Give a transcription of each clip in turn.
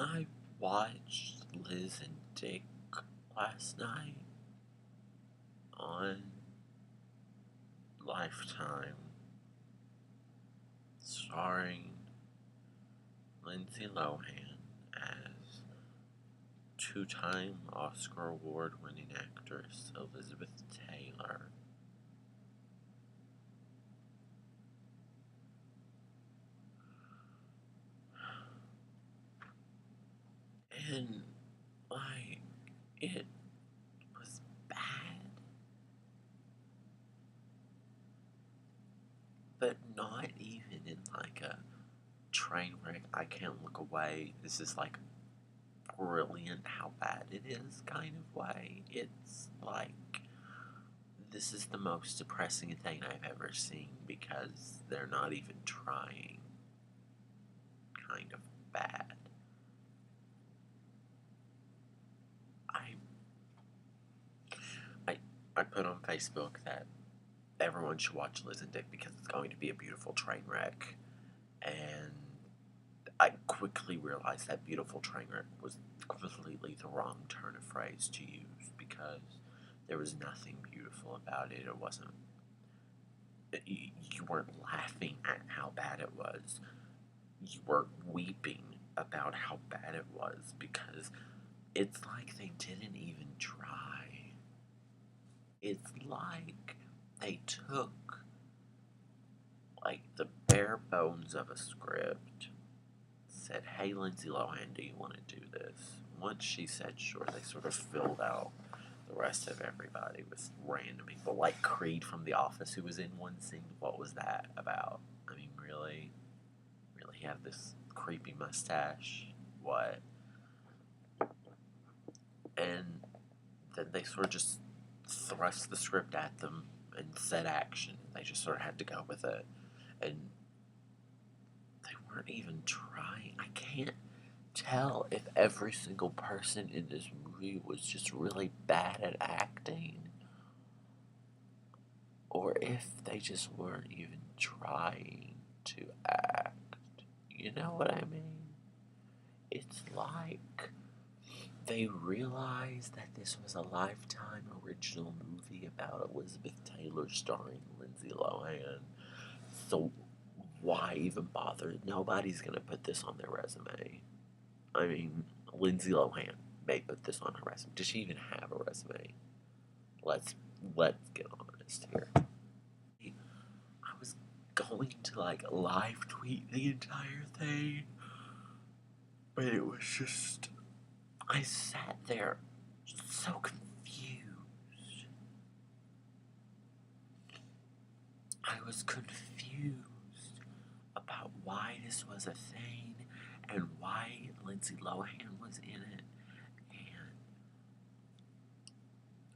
I watched Liz and Dick last night on Lifetime, starring Lindsay Lohan as two-time Oscar award-winning actress Elizabeth Taylor. And, like, it was bad, but not even in, like, a train wreck, I can't look away, this is, like, brilliant how bad it is kind of way. It's like, this is the most depressing thing I've ever seen because they're not even trying. Kind of bad. I I I put on Facebook that everyone should watch Liz and Dick because it's going to be a beautiful train wreck, and I quickly realized that beautiful train wreck was completely the wrong turn of phrase to use because there was nothing beautiful about it. It wasn't. You weren't laughing at how bad it was. You were weeping about how bad it was because it's like they didn't even try. It's like they took like the bare bones of a script, said, "Hey, Lindsay Lohan, do you want to do this?" Once she said sure, they sort of filled out the rest of everybody with random people, like Creed from The Office, who was in one scene. What was that about? I mean, really? Really have this creepy mustache? What? And then they sort of just thrust the script at them and said action. They just sort of had to go with it. And they weren't even trying. I can't tell if every single person in this movie was just really bad at acting or if they just weren't even trying to act. You know what I mean? It's like they realized that this was a Lifetime original movie about Elizabeth Taylor starring Lindsay Lohan. So why even bother? Nobody's gonna put this on their resume. I mean, Lindsay Lohan may put this on her resume. Does she even have a resume? Let's let's get honest here. I was going to like live tweet the entire thing, but it was just I sat there so confused. I was confused about why this was a thing and why Lindsay Lohan was in it. And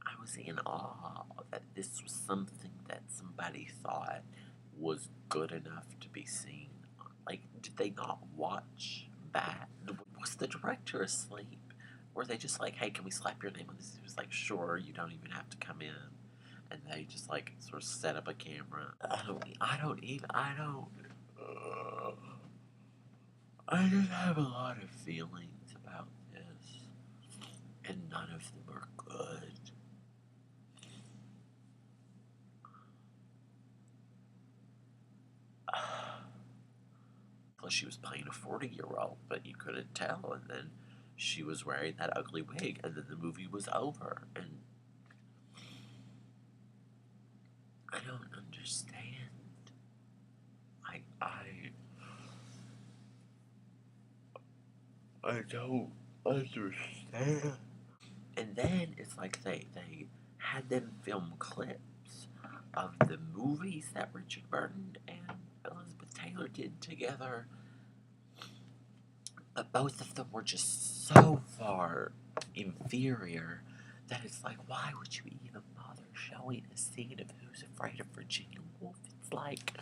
I was in awe that this was something that somebody thought was good enough to be seen. Like, did they not watch that? Was the director asleep? Were they just like, hey, can we slap your name on this? He was like, sure, you don't even have to come in. And they just like sort of set up a camera. I just have a lot of feelings about this, and none of them are good. Plus, she was playing a 40-year-old, but you couldn't tell, and then she was wearing that ugly wig, and then the movie was over, and I don't understand. I don't understand. And then it's like they had them film clips of the movies that Richard Burton and Elizabeth Taylor did together. But both of them were just so far inferior that it's like, why would you even bother showing a scene of Who's Afraid of Virginia Woolf? It's like,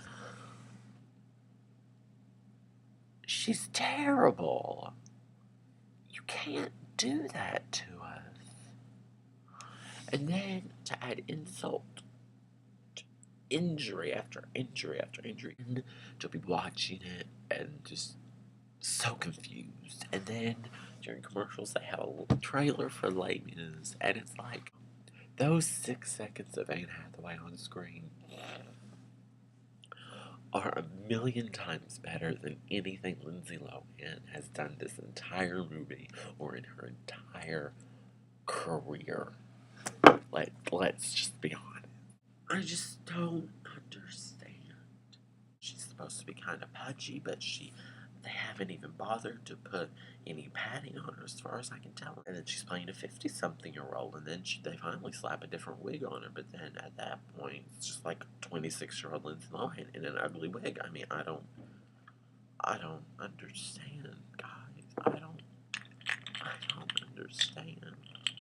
she's terrible. You can't do that to us. And then to add insult, injury after injury after injury, and to be watching it and just so confused. And then during commercials, they have a little trailer for Les Mis, and it's like those 6 seconds of Anne Hathaway on screen are a million times better than anything Lindsay Lohan has done this entire movie or in her entire career. Let's just be honest. I just don't understand. She's supposed to be kind of pudgy, but they haven't even bothered to put any padding on her as far as I can tell. And then she's playing a 50-something-year-old, and then they finally slap a different wig on her, but then at that point, it's just like 26-year-old Lindsay Lohan in an ugly wig. I mean, I don't understand, guys. I don't understand.